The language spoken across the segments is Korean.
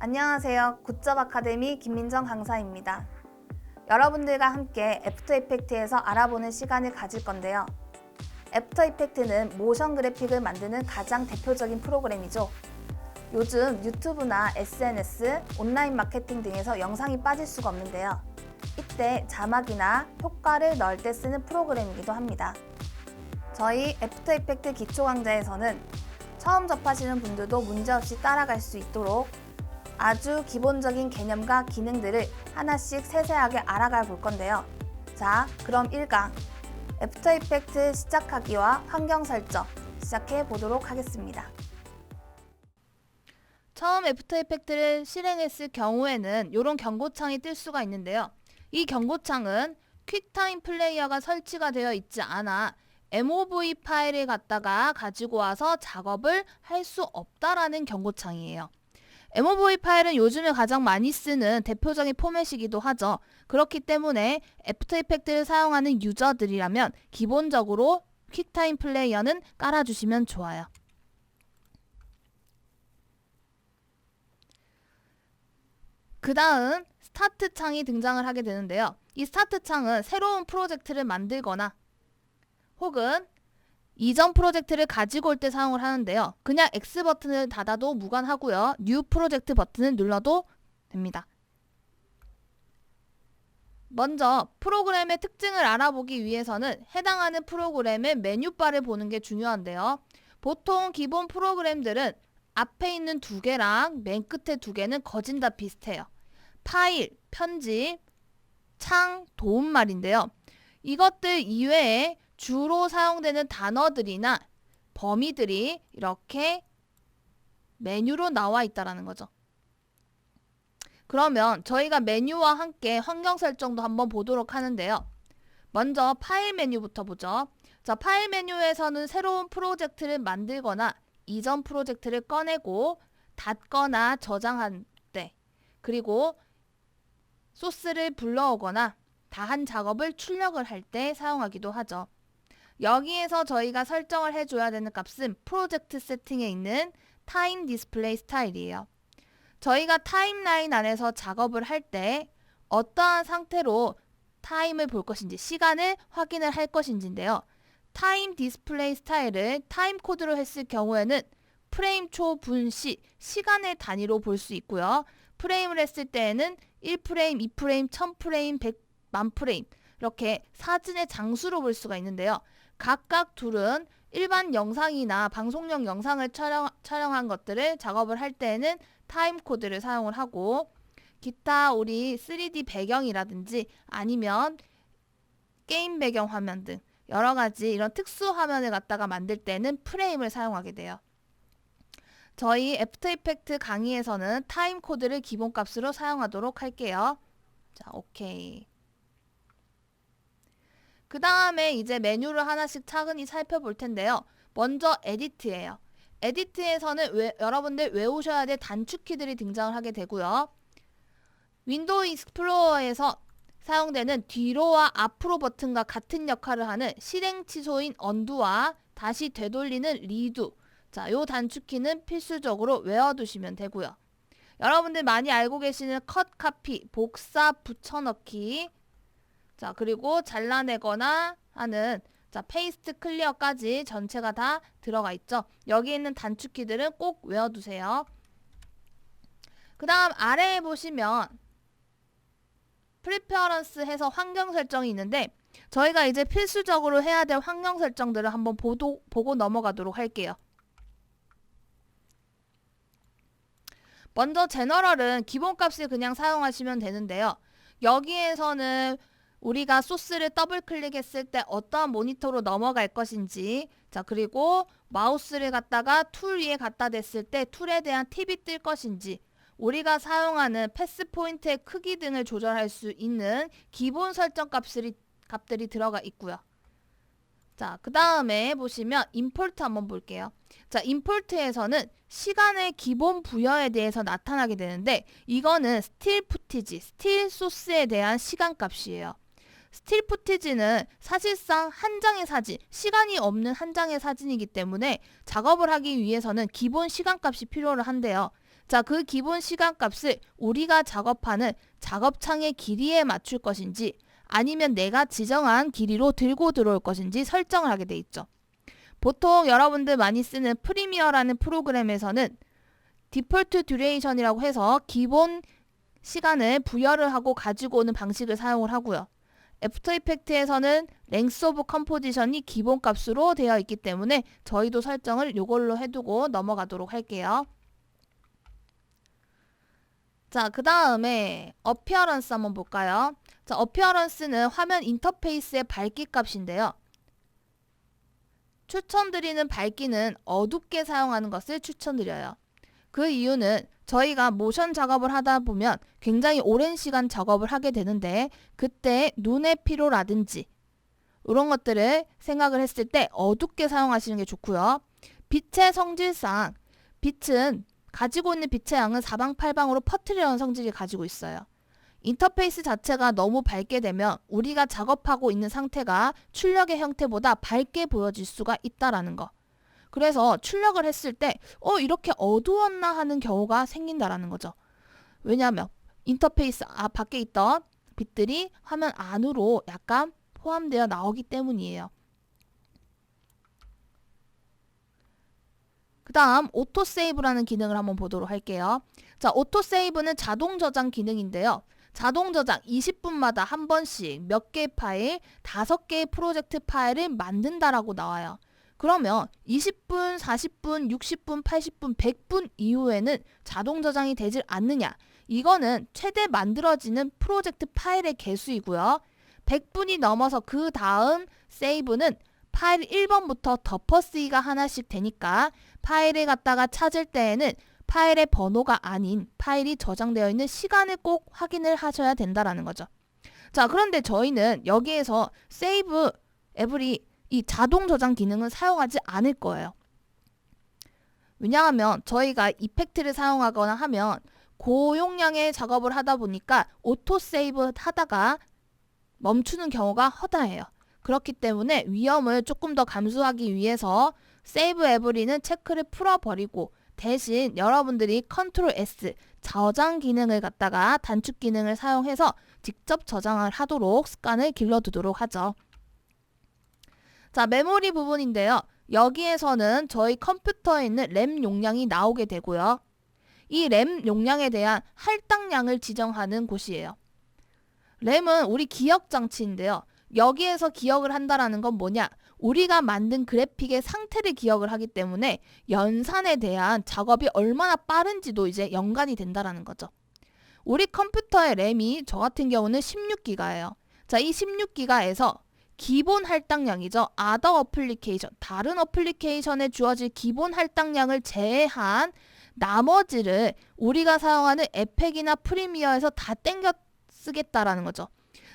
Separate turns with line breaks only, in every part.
안녕하세요. 굿잡 아카데미 김민정 강사입니다. 여러분들과 함께 애프터 이펙트에서 알아보는 시간을 가질 건데요. 애프터 이펙트는 모션 그래픽을 만드는 가장 대표적인 프로그램이죠. 요즘 유튜브나 SNS, 온라인 마케팅 등에서 영상이 빠질 수가 없는데요. 이때 자막이나 효과를 넣을 때 쓰는 프로그램이기도 합니다. 저희 애프터 이펙트 기초 강좌에서는 처음 접하시는 분들도 문제없이 따라갈 수 있도록 아주 기본적인 개념과 기능들을 하나씩 세세하게 알아가 볼 건데요. 자, 그럼 1강 애프터 이펙트 시작하기와 환경 설정 시작해 보도록 하겠습니다. 처음 애프터 이펙트를 실행했을 경우에는 이런 경고창이 뜰 수가 있는데요. 이 경고창은 퀵타임 플레이어가 설치가 되어 있지 않아 MOV 파일을 갖다가 가지고 와서 작업을 할 수 없다라는 경고창이에요. MOV 파일은 요즘에 가장 많이 쓰는 대표적인 포맷이기도 하죠. 그렇기 때문에 애프터 이펙트를 사용하는 유저들이라면 기본적으로 퀵타임 플레이어는 깔아주시면 좋아요. 그 다음 스타트 창이 등장을 하게 되는데요. 이 스타트 창은 새로운 프로젝트를 만들거나 혹은 이전 프로젝트를 가지고 올 때 사용을 하는데요. 그냥 X 버튼을 닫아도 무관하고요. 뉴 프로젝트 버튼을 눌러도 됩니다. 먼저 프로그램의 특징을 알아보기 위해서는 해당하는 프로그램의 메뉴바를 보는 게 중요한데요. 보통 기본 프로그램들은 앞에 있는 두 개랑 맨 끝에 두 개는 거진 다 비슷해요. 파일, 편집, 창, 도움말인데요. 이것들 이외에 주로 사용되는 단어들이나 범위들이 이렇게 메뉴로 나와 있다는 거죠. 그러면 저희가 메뉴와 함께 환경 설정도 한번 보도록 하는데요. 먼저 파일 메뉴부터 보죠. 자, 파일 메뉴에서는 새로운 프로젝트를 만들거나 이전 프로젝트를 꺼내고 닫거나 저장할 때, 그리고 소스를 불러오거나 다한 작업을 출력을 할 때 사용하기도 하죠. 여기에서 저희가 설정을 해줘야 되는 값은 프로젝트 세팅에 있는 타임 디스플레이 스타일이에요. 저희가 타임라인 안에서 작업을 할 때 어떠한 상태로 타임을 볼 것인지, 시간을 확인을 할 것인지인데요. 타임 디스플레이 스타일을 타임 코드로 했을 경우에는 프레임 초 분시, 시간의 단위로 볼 수 있고요. 프레임을 했을 때에는 1프레임, 2프레임, 1000프레임, 100만 프레임 이렇게 사진의 장수로 볼 수가 있는데요. 각각 둘은 일반 영상이나 방송용 영상을 촬영한 것들을 작업을 할 때에는 타임 코드를 사용을 하고, 기타 우리 3D 배경이라든지 아니면 게임 배경 화면 등 여러 가지 이런 특수 화면을 갖다가 만들 때는 프레임을 사용하게 돼요. 저희 애프터 이펙트 강의에서는 타임 코드를 기본값으로 사용하도록 할게요. 자, 오케이. 그 다음에 이제 메뉴를 하나씩 차근히 살펴볼 텐데요. 먼저 에디트예요. 에디트에서는 여러분들 외우셔야 될 단축키들이 등장을 하게 되고요. 윈도우 익스플로러에서 사용되는 뒤로와 앞으로 버튼과 같은 역할을 하는 실행 취소인 언두와 다시 되돌리는 리두. 자, 요 단축키는 필수적으로 외워두시면 되고요. 여러분들 많이 알고 계시는 컷 카피, 복사 붙여넣기, 자, 그리고 잘라내거나 하는 페이스트 클리어까지 전체가 다 들어가 있죠. 여기 있는 단축키들은 꼭 외워두세요. 그 다음 아래에 보시면 프리퍼런스 해서 환경 설정이 있는데 저희가 이제 필수적으로 해야 될 환경 설정들을 한번 보고 넘어가도록 할게요. 먼저 제너럴은 기본값을 그냥 사용하시면 되는데요. 여기에서는 우리가 소스를 더블 클릭했을 때 어떠한 모니터로 넘어갈 것인지, 자, 그리고 마우스를 갖다가 툴 위에 갖다 댔을 때 툴에 대한 팁이 뜰 것인지, 우리가 사용하는 패스 포인트의 크기 등을 조절할 수 있는 기본 설정 값들이 들어가 있고요. 자, 그 다음에 보시면 임포트 한번 볼게요. 자, 임포트에서는 시간의 기본 부여에 대해서 나타나게 되는데 이거는 스틸 푸티지, 스틸 소스에 대한 시간값이에요. 스틸 푸티지는 사실상 한 장의 사진, 시간이 없는 한 장의 사진이기 때문에 작업을 하기 위해서는 기본 시간값이 필요를 한데요. 자, 그 기본 시간값을 우리가 작업하는 작업창의 길이에 맞출 것인지 아니면 내가 지정한 길이로 들고 들어올 것인지 설정을 하게 돼 있죠. 보통 여러분들 많이 쓰는 프리미어라는 프로그램에서는 디폴트 듀레이션이라고 해서 기본 시간을 부여를 하고 가지고 오는 방식을 사용을 하고요. 애프터 이펙트에서는 랭스 오브 컴포지션이 기본값으로 되어 있기 때문에 저희도 설정을 이걸로 해두고 넘어가도록 할게요. 자, 그 다음에 어피어런스 한번 볼까요? 자, 어피어런스는 화면 인터페이스의 밝기 값인데요. 추천드리는 밝기는 어둡게 사용하는 것을 추천드려요. 그 이유는 저희가 모션 작업을 하다 보면 굉장히 오랜 시간 작업을 하게 되는데 그때 눈의 피로라든지 이런 것들을 생각을 했을 때 어둡게 사용하시는 게 좋고요. 빛의 성질상 빛은 가지고 있는 빛의 양은 사방팔방으로 퍼뜨리는 성질을 가지고 있어요. 인터페이스 자체가 너무 밝게 되면 우리가 작업하고 있는 상태가 출력의 형태보다 밝게 보여질 수가 있다라는 거. 그래서 출력을 했을 때 이렇게 어두웠나 하는 경우가 생긴다라는 거죠. 왜냐하면 인터페이스 밖에 있던 빛들이 화면 안으로 약간 포함되어 나오기 때문이에요. 그 다음 오토세이브라는 기능을 한번 보도록 할게요. 자, 오토세이브는 자동 저장 기능인데요. 자동 저장 20분마다 한 번씩 몇 개의 파일, 5개의 프로젝트 파일을 만든다라고 나와요. 그러면 20분, 40분, 60분, 80분, 100분 이후에는 자동 저장이 되질 않느냐? 이거는 최대 만들어지는 프로젝트 파일의 개수이고요. 100분이 넘어서 그 다음 세이브는 파일 1번부터 덮어쓰기가 하나씩 되니까 파일을 갖다가 찾을 때에는 파일의 번호가 아닌 파일이 저장되어 있는 시간을 꼭 확인을 하셔야 된다라는 거죠. 자, 그런데 저희는 여기에서 세이브 에브리 이 자동 저장 기능은 사용하지 않을 거예요. 왜냐하면 저희가 이펙트를 사용하거나 하면 고용량의 작업을 하다 보니까 오토 세이브 하다가 멈추는 경우가 허다해요. 그렇기 때문에 위험을 조금 더 감수하기 위해서 세이브 에브리는 체크를 풀어버리고 대신 여러분들이 컨트롤 S 저장 기능을 갖다가 단축 기능을 사용해서 직접 저장을 하도록 습관을 길러두도록 하죠. 자, 메모리 부분인데요. 여기에서는 저희 컴퓨터에 있는 램 용량이 나오게 되고요. 이 램 용량에 대한 할당량을 지정하는 곳이에요. 램은 우리 기억 장치인데요. 여기에서 기억을 한다라는 건 뭐냐? 우리가 만든 그래픽의 상태를 기억을 하기 때문에 연산에 대한 작업이 얼마나 빠른지도 이제 연관이 된다라는 거죠. 우리 컴퓨터의 램이 저 같은 경우는 16기가예요. 자, 이 16기가에서 기본 할당량이죠. other 어플리케이션, 다른 어플리케이션에 주어질 기본 할당량을 제외한 나머지를 우리가 사용하는 에펙이나 프리미어에서 다 땡겨 쓰겠다라는 거죠.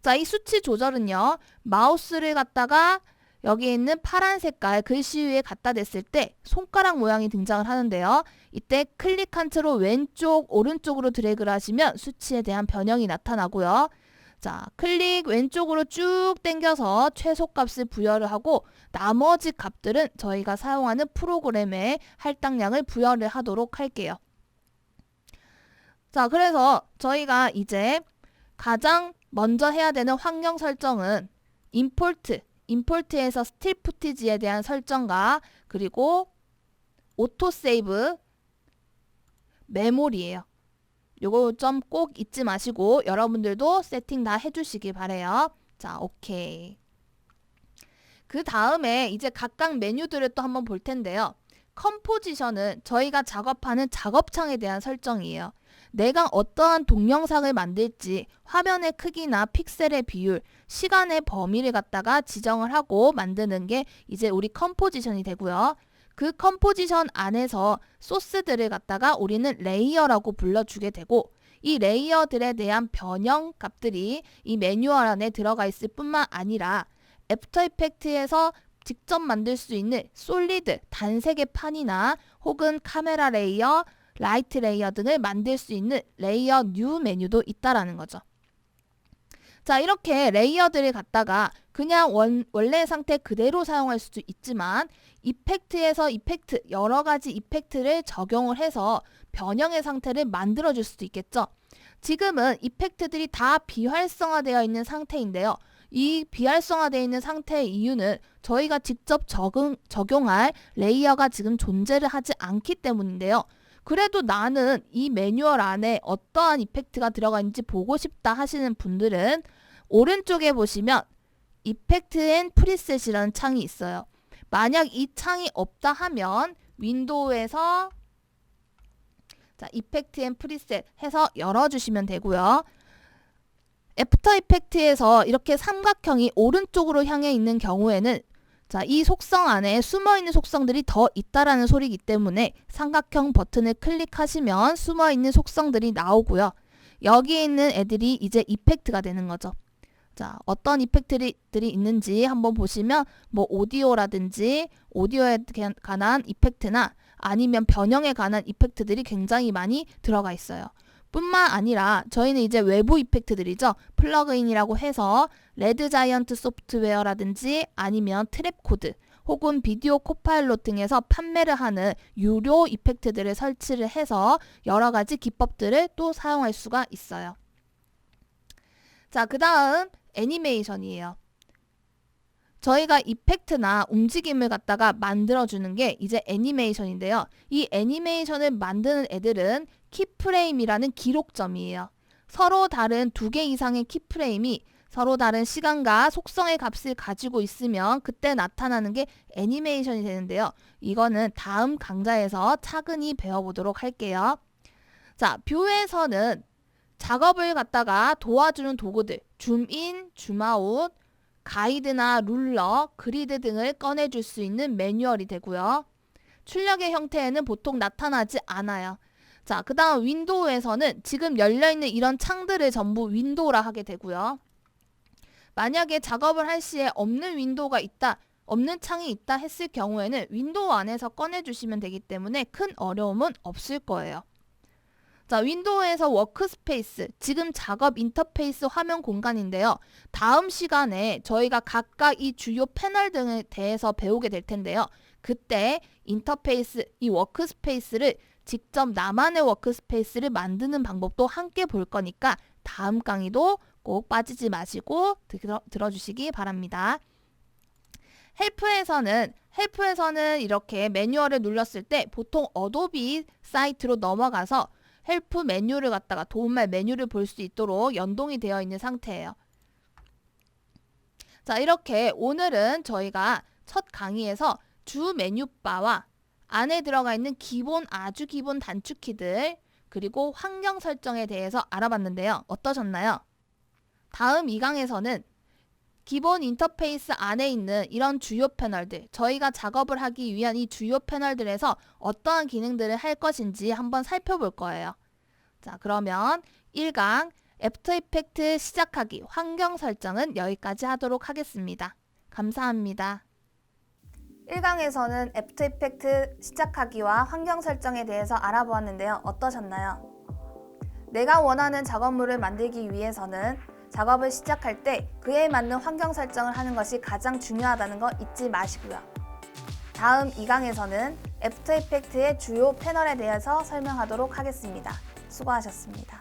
자, 이 수치 조절은요. 마우스를 갖다가 여기 있는 파란 색깔 글씨 위에 갖다 댔을 때 손가락 모양이 등장을 하는데요. 이때 클릭한 채로 왼쪽, 오른쪽으로 드래그를 하시면 수치에 대한 변형이 나타나고요. 자, 클릭 왼쪽으로 쭉 당겨서 최소값을 부여를 하고 나머지 값들은 저희가 사용하는 프로그램의 할당량을 부여를 하도록 할게요. 자, 그래서 저희가 이제 가장 먼저 해야 되는 환경 설정은 임포트에서 스틸 푸티지에 대한 설정과 그리고 오토 세이브 메모리예요. 요거 좀 꼭 잊지 마시고 여러분들도 세팅 다 해주시기 바래요. 자, 오케이. 그 다음에 이제 각각 메뉴들을 또 한번 볼 텐데요. 컴포지션은 저희가 작업하는 작업창에 대한 설정이에요. 내가 어떠한 동영상을 만들지 화면의 크기나 픽셀의 비율, 시간의 범위를 갖다가 지정을 하고 만드는 게 이제 우리 컴포지션이 되고요. 그 컴포지션 안에서 소스들을 갖다가 우리는 레이어라고 불러주게 되고 이 레이어들에 대한 변형 값들이 이 매뉴얼 안에 들어가 있을 뿐만 아니라 애프터 이펙트에서 직접 만들 수 있는 솔리드, 단색의 판이나 혹은 카메라 레이어, 라이트 레이어 등을 만들 수 있는 레이어 뉴 메뉴도 있다라는 거죠. 자, 이렇게 레이어들을 갖다가 그냥 원래 상태 그대로 사용할 수도 있지만 이펙트에서 이펙트, 여러 가지 이펙트를 적용을 해서 변형의 상태를 만들어 줄 수도 있겠죠. 지금은 이펙트들이 다 비활성화되어 있는 상태인데요. 이 비활성화되어 있는 상태의 이유는 저희가 직접 적용할 레이어가 지금 존재를 하지 않기 때문인데요. 그래도 나는 이 매뉴얼 안에 어떠한 이펙트가 들어가 있는지 보고 싶다 하시는 분들은 오른쪽에 보시면 이펙트 앤 프리셋이라는 창이 있어요. 만약 이 창이 없다 하면 윈도우에서 자, 이펙트 앤 프리셋 해서 열어주시면 되고요. 애프터 이펙트에서 이렇게 삼각형이 오른쪽으로 향해 있는 경우에는 자, 이 속성 안에 숨어있는 속성들이 더 있다라는 소리이기 때문에 삼각형 버튼을 클릭하시면 숨어있는 속성들이 나오고요. 여기에 있는 애들이 이제 이펙트가 되는 거죠. 자, 어떤 이펙트들이 있는지 한번 보시면 뭐 오디오라든지 오디오에 관한 이펙트나 아니면 변형에 관한 이펙트들이 굉장히 많이 들어가 있어요. 뿐만 아니라 저희는 이제 외부 이펙트들이죠. 플러그인이라고 해서 레드 자이언트 소프트웨어라든지 아니면 트랩코드 혹은 비디오 코파일럿 등에서 판매를 하는 유료 이펙트들을 설치를 해서 여러 가지 기법들을 또 사용할 수가 있어요. 자, 그 다음 애니메이션이에요. 저희가 이펙트나 움직임을 갖다가 만들어주는 게 이제 애니메이션인데요. 이 애니메이션을 만드는 애들은 키프레임이라는 기록점이에요. 서로 다른 2개 이상의 키프레임이 서로 다른 시간과 속성의 값을 가지고 있으면 그때 나타나는 게 애니메이션이 되는데요. 이거는 다음 강좌에서 차근히 배워보도록 할게요. 자, 뷰에서는 작업을 갖다가 도와주는 도구들, 줌인, 줌아웃, 가이드나 룰러, 그리드 등을 꺼내줄 수 있는 매뉴얼이 되고요. 출력의 형태에는 보통 나타나지 않아요. 자, 그 다음 윈도우에서는 지금 열려있는 이런 창들을 전부 윈도우라 하게 되고요. 만약에 작업을 할 시에 없는 윈도우가 있다, 없는 창이 있다 했을 경우에는 윈도우 안에서 꺼내주시면 되기 때문에 큰 어려움은 없을 거예요. 자, 윈도우에서 워크스페이스, 지금 작업 인터페이스 화면 공간인데요. 다음 시간에 저희가 각각 이 주요 패널 등에 대해서 배우게 될 텐데요. 그때 인터페이스, 이 워크스페이스를 직접 나만의 워크스페이스를 만드는 방법도 함께 볼 거니까 다음 강의도 꼭 빠지지 마시고 들어주시기 바랍니다. 헬프에서는 이렇게 매뉴얼을 눌렀을 때 보통 어도비 사이트로 넘어가서 헬프 메뉴를 갖다가 도움말 메뉴를 볼 수 있도록 연동이 되어 있는 상태예요. 자, 이렇게 오늘은 저희가 첫 강의에서 주 메뉴바와 안에 들어가 있는 아주 기본 단축키들 그리고 환경 설정에 대해서 알아봤는데요. 어떠셨나요? 다음 2강에서는 기본 인터페이스 안에 있는 이런 주요 패널들, 저희가 작업을 하기 위한 이 주요 패널들에서 어떠한 기능들을 할 것인지 한번 살펴볼 거예요. 자, 그러면 1강 애프터 이펙트 시작하기 환경 설정은 여기까지 하도록 하겠습니다. 감사합니다. 1강에서는 애프터 이펙트 시작하기와 환경 설정에 대해서 알아보았는데요. 어떠셨나요? 내가 원하는 작업물을 만들기 위해서는 작업을 시작할 때 그에 맞는 환경 설정을 하는 것이 가장 중요하다는 거 잊지 마시고요. 다음 2강에서는 애프터 이펙트의 주요 패널에 대해서 설명하도록 하겠습니다. 수고하셨습니다.